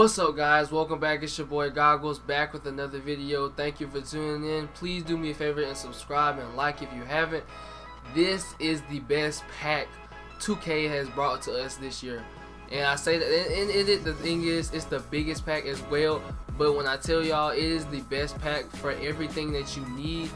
What's up, guys? Welcome back. It's your boy Goggles back with another video. Thank you for tuning in. Please do me a favor and subscribe and like if you haven't. This is the best pack 2K has brought to us this year, and I say that and the thing is, it's the biggest pack as well. But when I tell y'all it is the best pack for everything that you need,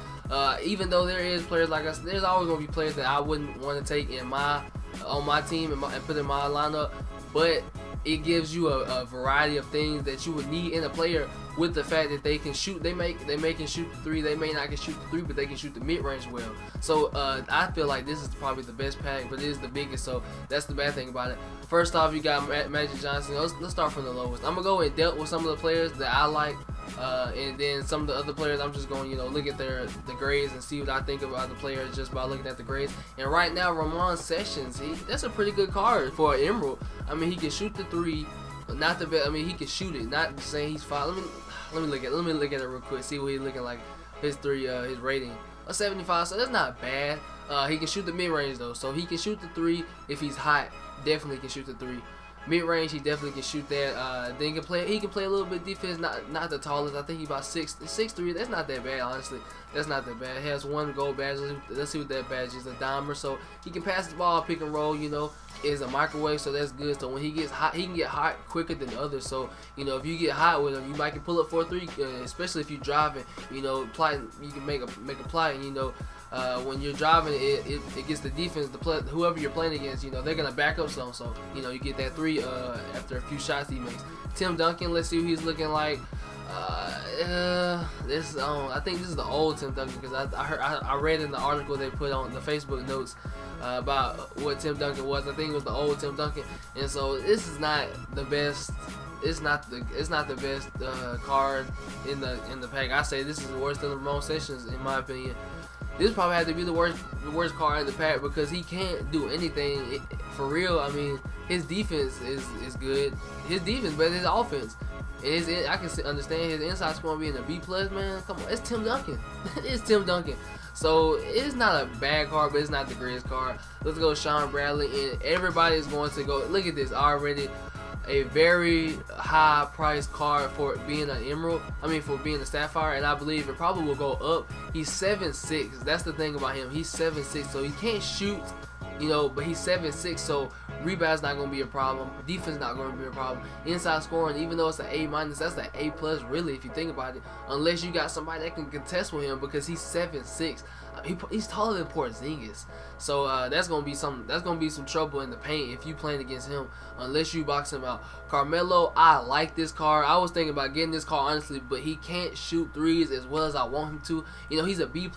even though there is players like us, there's always gonna be players that I wouldn't want to take in on my team and put in my lineup, but it gives you a variety of things that you would need in a player, with the fact that they can shoot. They may can shoot the three. They may not can shoot the three, but they can shoot the mid-range well. So I feel like this is probably the best pack, but it is the biggest. So that's the bad thing about it. First off, you got Magic Johnson. Let's start from the lowest. I'm gonna go in depth with some of the players that I like, and then some of the other players I'm just going look at the grades and see what I think about the player just by looking at the grades. And right now, Ramon Sessions, that's a pretty good card for an Emerald. I mean, he can shoot the three, not the best. I mean, he can shoot it. Not saying he's fine. Let me look at it real quick. See what he's looking like. His his rating a 75. So that's not bad. He can shoot the mid range though, so he can shoot the three if he's hot. Definitely can shoot the three. Mid range, he definitely can shoot that. Then he can play a little bit defense. Not the tallest. I think he's about 6'3". That's not that bad, honestly. That's not that bad. He has one gold badge. Let's see what that badge is. A Dumars. So he can pass the ball, pick and roll. Is a microwave, so that's good. So when he gets hot, he can get hot quicker than others. So if you get hot with him, you might can pull up 4-3, especially if you're driving. Plotting, you can make a play. When you're driving, it gets the defense, whoever you're playing against, they're gonna back up some. So you get that three after a few shots he makes. Tim Duncan, let's see what he's looking like. I think this is the old Tim Duncan, because I read in the article they put on the Facebook notes about what Tim Duncan was. I think it was the old Tim Duncan, and so this is not the best. It's not the best card in the pack. I say this is worse than the Ramon Sessions, in my opinion. This probably had to be the worst card in the pack, because he can't do anything for real. I mean, his defense is good. His defense, but his offense. I can understand his inside score being a B+, man. Come on, it's Tim Duncan. It's Tim Duncan. So it's not a bad card, but it's not the greatest card. Let's go Sean Bradley, and everybody is going to go. Look at this already. A very high price card for being an Emerald. I mean, for being a Sapphire, and I believe it probably will go up. He's 7'6". That's the thing about him. He's 7'6", so he can't shoot, but he's 7'6", so rebound's not gonna be a problem. Defense not gonna be a problem. Inside scoring, even though it's an A-, that's an A+ really, if you think about it. Unless you got somebody that can contest with him, because he's 7'6". He's taller than Porzingis, so that's gonna be some trouble in the paint if you playing against him, unless you box him out. Carmelo, I like this card. I was thinking about getting this card, honestly, but he can't shoot threes as well as I want him to. He's a B+,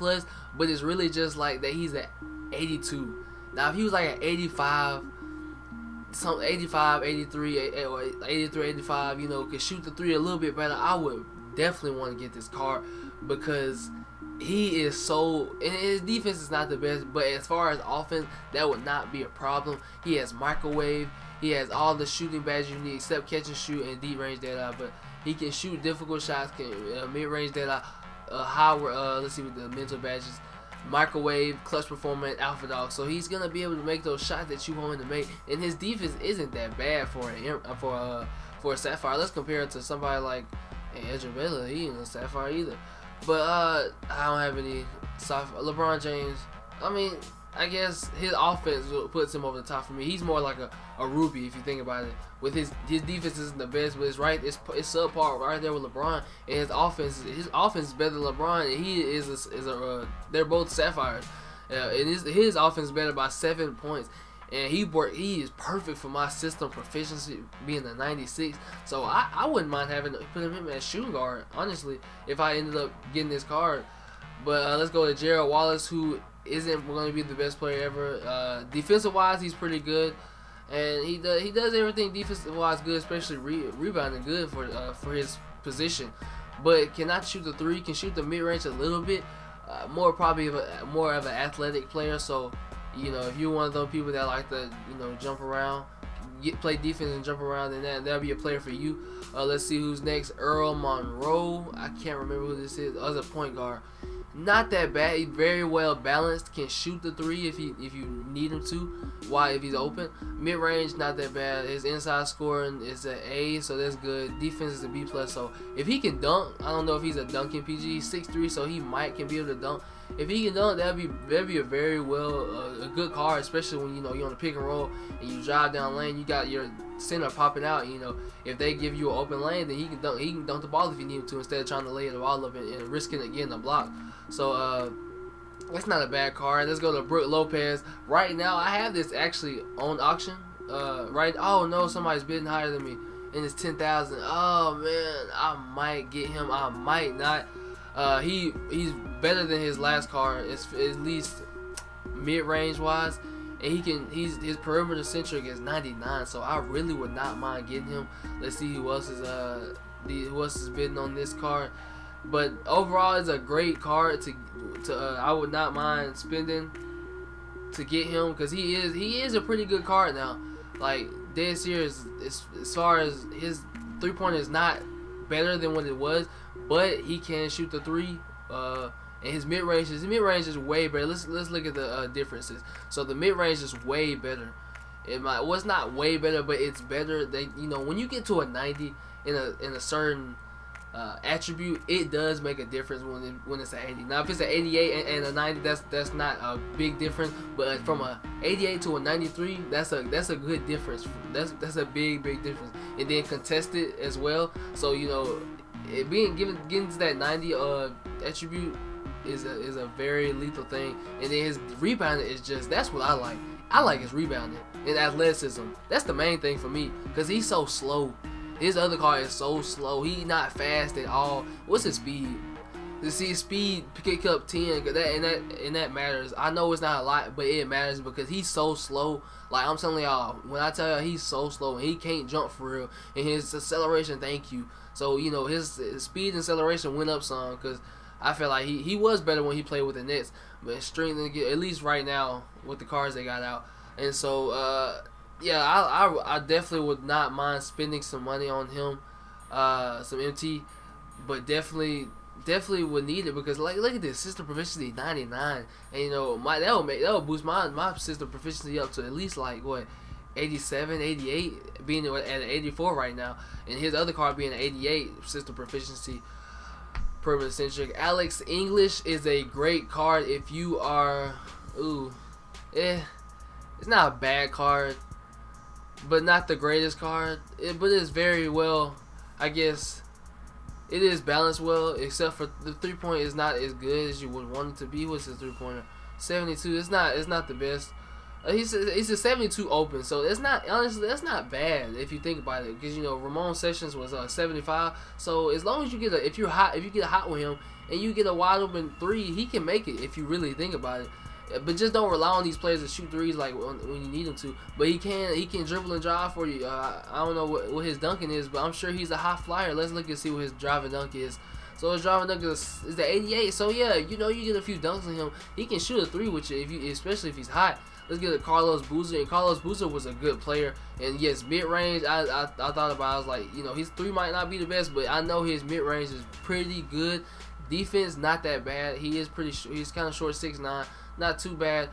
but it's really just like that he's at 82. Now if he was like at 85, 83, 85, could shoot the three a little bit better, I would definitely want to get this card, because he is so, and his defense is not the best, but as far as offense, that would not be a problem. He has microwave. He has all the shooting badges you need except catch and shoot and deep range data, but he can shoot difficult shots, mid range data, let's see what the mental badges. Microwave, clutch performance, alpha dog. So he's gonna be able to make those shots that you want him to make, and his defense isn't that bad for a Sapphire. Let's compare it to somebody like Edgar Bella. He ain't a Sapphire either. But I don't have any LeBron James. I mean, I guess his offense puts him over the top for me. He's more like a Ruby, if you think about it. With his defense isn't the best, but it's subpar right there with LeBron. And his offense is better than LeBron, and he is they're both Sapphires. And his offense is better by 7 points. And he is perfect for my system proficiency, being a 96. So I wouldn't mind putting him as shooting guard, honestly, if I ended up getting this card. But let's go to Gerald Wallace, who isn't going to be the best player ever. Defensive wise, he's pretty good, and he does everything defensive wise good, especially rebounding good for his position. But cannot shoot the three. Can shoot the mid range a little bit. More of an athletic player. So if you're one of those people that like to jump around, play defense and jump around, then that'll be a player for you. Let's see who's next. Earl Monroe. I can't remember who this is. Other point guard. not that bad. He's very well balanced. Can shoot the three if you need him to. Why if he's open? Mid range not that bad. His inside scoring is an A, so that's good. Defense is a B plus. So if he can dunk, I don't know if he's a dunking PG. He's 6'3", so he can be able to dunk. If he can dunk, that'd be a very a good card, especially when you're on the pick and roll and you drive down lane. You got your center popping out. If they give you an open lane, then he can dunk the ball if you need him to, instead of trying to lay the ball up and risking it getting a block. So that's not a bad card. Let's go to Brook Lopez. Right now, I have this actually on auction. Oh no, somebody's bidding higher than me, and it's 10,000. Oh man, I might get him. I might not. He's better than his last card. It's at least mid range wise, and his perimeter centric is 99. So I really would not mind getting him. Let's see who else is bidding on this card. But overall, it's a great card I would not mind spending to get him, because he is a pretty good card now. Like, dead serious, as far as his 3-pointer is not better than what it was, but he can shoot the three. And his mid range is way better. Let's look at the differences. So the mid range is way better. It's not way better, but it's better. When you get to a 90 in a certain attribute, it does make a difference when it's an 80. Now, if it's an 88 and a 90, that's not a big difference. But from a 88 to a 93, that's a good difference. That's a big difference. And then contested as well. So it getting to that 90 attribute is a very lethal thing. And then his rebounding is that's what I like. I like his rebounding and athleticism. That's the main thing for me, because he's so slow. His other card is so slow. He's not fast at all. What's his speed? To see his speed pick up 10, and that matters. I know it's not a lot, but it matters because he's so slow. Like, I'm telling y'all, when I tell y'all he's so slow and he can't jump for real, and his acceleration, thank you. So his speed and acceleration went up some, because I feel like he was better when he played with the Nets, but strength, at least right now with the cards they got out. And so yeah, I definitely would not mind spending some money on him, some MT, but definitely would need it, because look at this, system proficiency 99, and that would boost my system proficiency up to at least 87, 88, being at an 84 right now, and his other card being an 88 system proficiency. Perimeter centric. Alex English is a great card if you are it's not a bad card, but not the greatest card. But it's very well, I guess. It is balanced well, except for the 3-point is not as good as you would want it to be. What's his 3-pointer? 72. It's not the best. He's a 72 open, so it's not, honestly, that's not bad if you think about it, because Ramon Sessions was 75. So as long as you get if you get a hot with him and you get a wide open 3, he can make it if you really think about it. But just don't rely on these players to shoot threes like when you need them to. But he can dribble and drive for you. I don't know what his dunking is, but I'm sure he's a high flyer. Let's look and see what his driving dunk is. So his driving dunk is the 88. So yeah, you get a few dunks on him. He can shoot a 3 with you, especially if he's hot. Let's get a Carlos Boozer, and Carlos Boozer was a good player. And yes, mid range, I thought about it. I was like, his 3 might not be the best, but I know his mid range is pretty good. Defense not that bad. He's kind of short, 6'9", not too bad.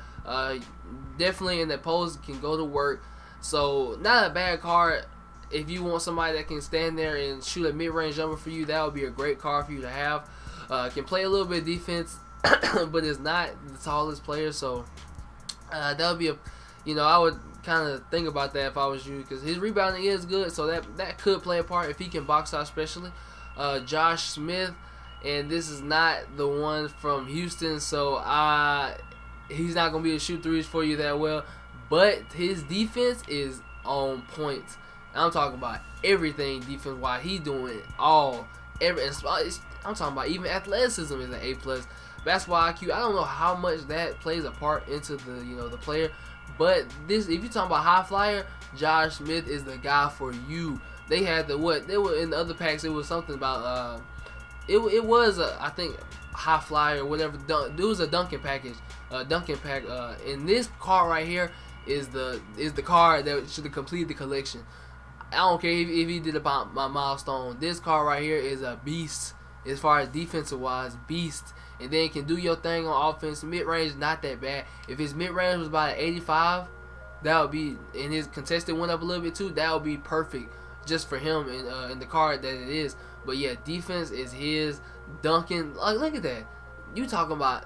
Definitely in that pose can go to work. So not a bad card. If you want somebody that can stand there and shoot a mid range jumper for you, that would be a great card for you to have. Can play a little bit of defense, but is not the tallest player. So that would be I would kind of think about that if I was you, because his rebounding is good, so that could play a part if he can box out, especially. Josh Smith, and this is not the one from Houston, so he's not gonna be able to shoot threes for you that well, but his defense is on point. I'm talking about everything defense wise. He's doing I'm talking about even athleticism is an A+. Basketball IQ, I don't know how much that plays a part into the player, but if you're talking about high flyer, Josh Smith is the guy for you. They had they were in the other packs. It was something about it was I think high flyer or whatever. There was a dunking package, dunking pack. And this card right here is the card that should have completed the collection. I don't care if he did about my milestone. This card right here is a beast as far as defensive wise, beast. and then can do your thing on offense. Mid-range not that bad. If his mid-range was about an 85, that would be, and his contested went up a little bit too, that would be perfect just for him in the card that it is. But yeah, defense is his. Dunking, like, look at that. You talking about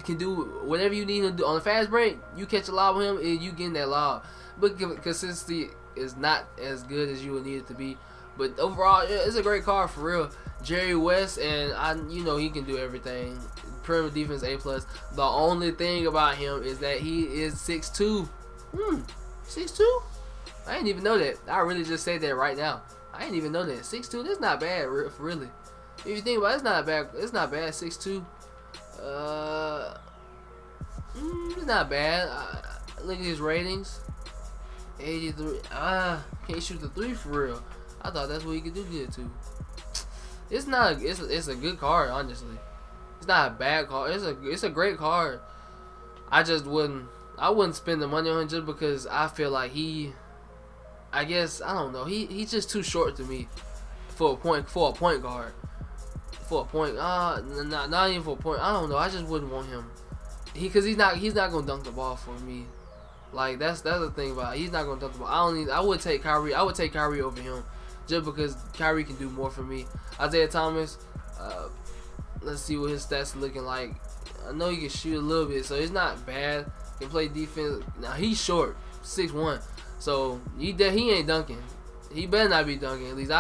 can do whatever you need him to do on the fast break. You catch a lob with him and you getting that lob. But consistency is not as good as you would need it to be. But overall, it's a great card for real. Jerry West, and you know he can do everything. Perimeter defense A+. The only thing about him is that he is 6'2". 6'2"? I didn't even know that. I really just said that right now. I didn't even know that. 6'2", that's not bad, really. If you think about it, it's not bad. It's not bad. 6'2". It's not bad. Look at his ratings. 83. Can't shoot the 3 for real. I thought that's what he could do get to. It's not. It's a good card, honestly. It's not a bad card. It's a great card. I just wouldn't. I wouldn't spend the money on him just because I feel like I guess I don't know. He's just too short to me for a point guard. For a point, not even for a point. I don't know. I just wouldn't want him. Because he's not gonna dunk the ball for me. Like that's the thing about it. He's not gonna dunk the ball. I would take Kyrie. I would take Kyrie over him, just because Kyrie can do more for me. Isaiah Thomas. Let's see what his stats are looking like. I know he can shoot a little bit, so it's not bad. He can play defense. Now he's short, 6'1", so he ain't dunking. He better not be dunking. At least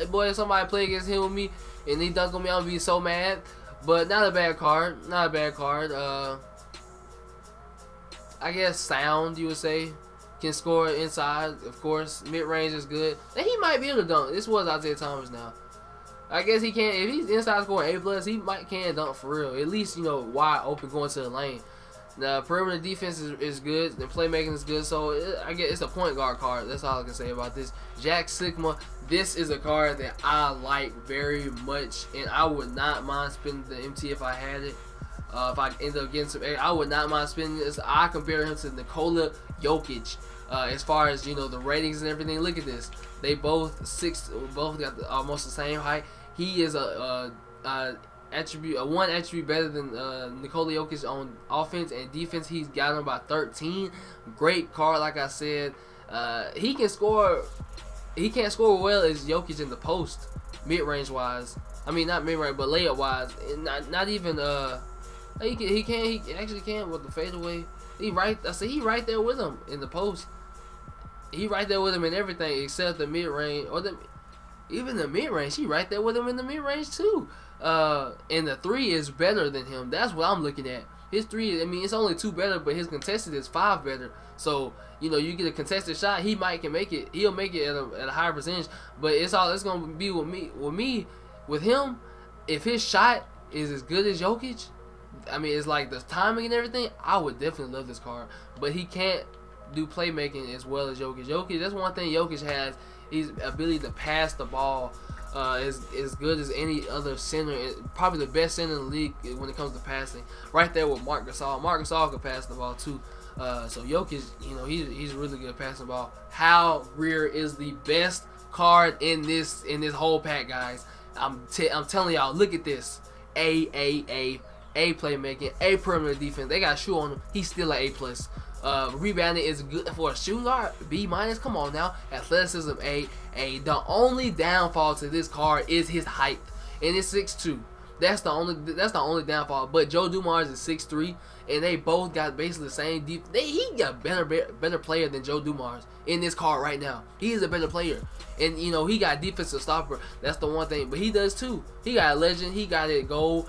boy, if somebody play against him with me and he dunk on me, I'm gonna be so mad. But not a bad card. Not a bad card. I guess sound, you would say. Can score inside, of course. Mid range is good. And he might be able to dunk. This was Isaiah Thomas now. I guess he can. If he's inside scoring A+, he can dunk for real. At least, you know, wide open going to the lane. Now, perimeter defense is good. The playmaking is good. So, I guess it's a point guard card. That's all I can say about this. Jack Sikma. This is a card that I like very much. And I would not mind spending the MT if I had it. If I end up getting some, I would not mind spending this. I compare him to Nikola Jokic. As far as, you know, the ratings and everything. Look at this. They both got almost the same height. He is one attribute better than Nikola Jokic on offense and defense. He's got him by 13. Great card, like I said. He can score. He can't score well as Jokic in the post, mid-range wise. I mean, not mid-range, but layup wise. Not even. He actually can with the fadeaway. He right there with him in the post. He right there with him in everything except the mid-range or even the mid-range. He right there with him in the mid-range too. And the 3 is better than him. That's what I'm looking at. His 3, I mean, it's only 2 better, but his contested is 5 better. So, you know, you get a contested shot, he can make it. He'll make it at a higher percentage. But it's gonna be with me. With him, if his shot is as good as Jokic, I mean, it's like the timing and everything, I would definitely love this card. But he can't do playmaking as well as Jokic. That's one thing Jokic has. His ability to pass the ball is as good as any other center. Probably the best center in the league when it comes to passing. Right there with Marc Gasol. Marc Gasol can pass the ball too. So Jokic, you know, he's really good at passing the ball. Hal Greer is the best card in this whole pack, guys. I'm telling y'all, look at this. A playmaking, A perimeter defense. They got a shoe on him. He's still an A+. Rebounding is good for a shooting guard. B-. Come on now. Athleticism A. The only downfall to this card is his height, and it's 6'2". That's the only downfall. But Joe Dumars is 6'3", and they both got basically the same deep. He got better player than Joe Dumars in this card right now. He is a better player, and you know he got defensive stopper. That's the one thing. But he does too. He got a legend. He got it goal.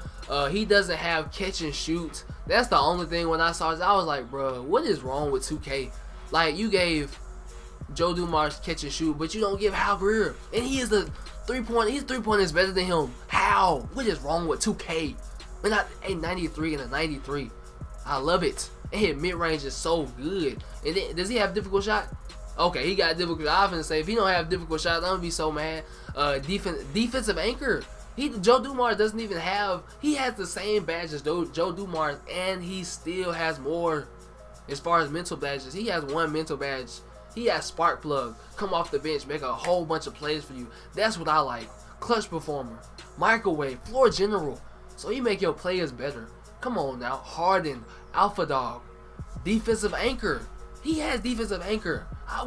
He doesn't have catch and shoot. That's the only thing. When I saw this, I was like, bro, what is wrong with 2K? Like, you gave Joe Dumars catch and shoot, but you don't give Hal Greer, and he is the 3-point. His 3-point is better than him. How? What is wrong with 2K? We're not a 93 and a 93. I love it. And his mid-range is so good. And then, does he have difficult shot? Okay, he got difficult. I was gonna say if he don't have difficult shots, I'm gonna be so mad. Defensive anchor. Joe Dumars doesn't even have. He has the same badge as Joe Dumars, and he still has more. As far as mental badges, he has 1 mental badge. He has spark plug. Come off the bench, make a whole bunch of plays for you. That's what I like. Clutch performer, microwave, floor general. So you make your players better. Come on now. Harden, Alpha Dog, defensive anchor. He has defensive anchor. I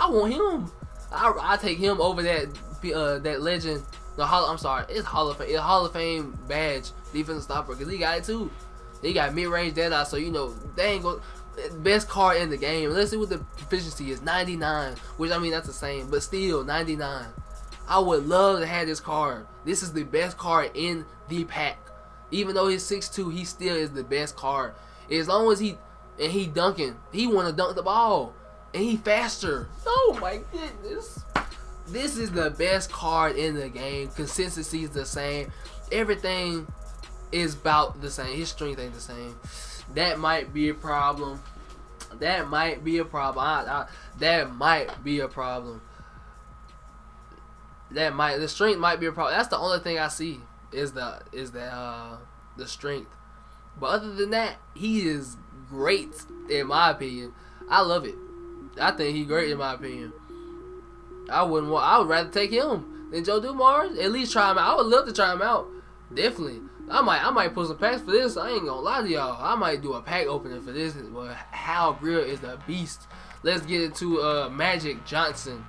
want him. I take him over that legend. No, I'm sorry. It's Hall of Fame badge defensive stopper because he got it too. He got mid-range deadeye, so you know they ain't go. Best card in the game. Let's see what the proficiency is. 99, which I mean that's the same, but still 99. I would love to have this card. This is the best card in the pack. Even though he's 6'2", he still is the best card. As long as he dunking, he want to dunk the ball, and he faster. Oh my goodness. This is the best card in the game. Consistency is the same. Everything is about the same. His strength ain't the same. That might be a problem. That might be a problem. That might be a problem. The strength might be a problem. That's the only thing I see is the strength. But other than that, he is great in my opinion. I love it. I think he's great in my opinion. I would rather take him than Joe Dumars. At least try him out. I would love to try him out. Definitely. I might put some packs for this. I ain't gonna lie to y'all. I might do a pack opening for this. Well, Hal Greer is the beast. Let's get into Magic Johnson.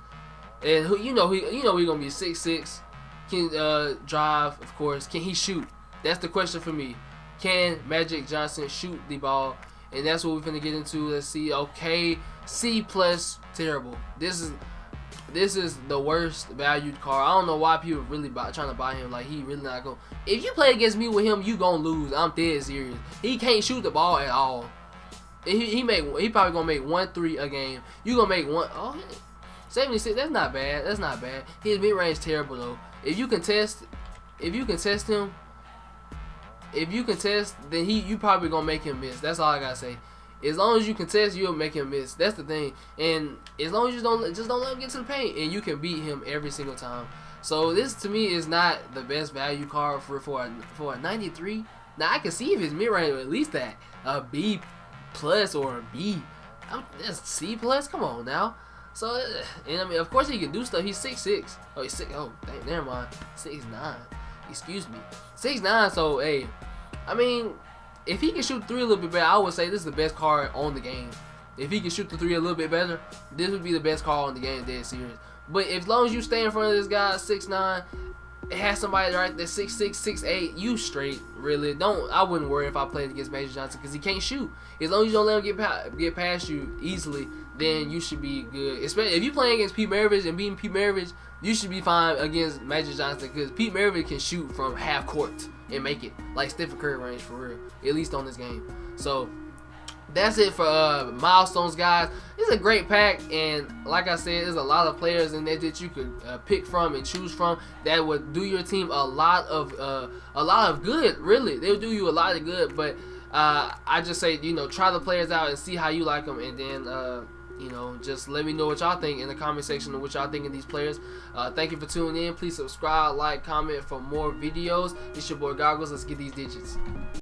And who we gonna be 6'6". Can drive, of course. Can he shoot? That's the question for me. Can Magic Johnson shoot the ball? And that's what we're finna get into. Let's see. Okay, C+, terrible. This is the worst valued card. I don't know why people really trying to buy him. Like, he really not going. If you play against me with him, you gonna lose. I'm dead serious. He can't shoot the ball at all. He probably gonna make 1-3 a game. You gonna make one. Oh, 76. That's not bad. That's not bad. His mid range terrible though. If you can test him, then you probably gonna make him miss. That's all I gotta say. As long as you contest, you'll make him miss. That's the thing. And as long as you don't let him get to the paint, and you can beat him every single time. So this to me is not the best value card for a 93. Now I can see if his mid range at least that a B+ or a B. That's C+. Come on now. So and I mean of course he can do stuff. He's 6'6". Oh he's 6. Oh dang, never mind. 6'9". Excuse me. 6'9". So hey, I mean. If he can shoot the 3 a little bit better, I would say this is the best card on the game. If he can shoot the 3 a little bit better, this would be the best card on the game, dead serious. But as long as you stay in front of this guy, 6'9", it has somebody right there, 6'6", 6'8", you straight, really. I wouldn't worry if I played against Magic Johnson because he can't shoot. As long as you don't let him get past you easily, then you should be good. Especially if you playing against Pete Maravich and beating Pete Maravich, you should be fine against Magic Johnson because Pete Maravich can shoot from half court and make it like Stephen Curry range for real, at least on this game. So that's it for milestones, guys. It's a great pack, and like I said, there's a lot of players in there that you could pick from and choose from that would do your team a lot of good. Really, they'll do you a lot of good. But I just say, try the players out and see how you like them, and then just let me know what y'all think in the comment section of what y'all think of these players. Thank you for tuning in. Please subscribe, like, comment for more videos. It's your boy Goggles. Let's get these digits.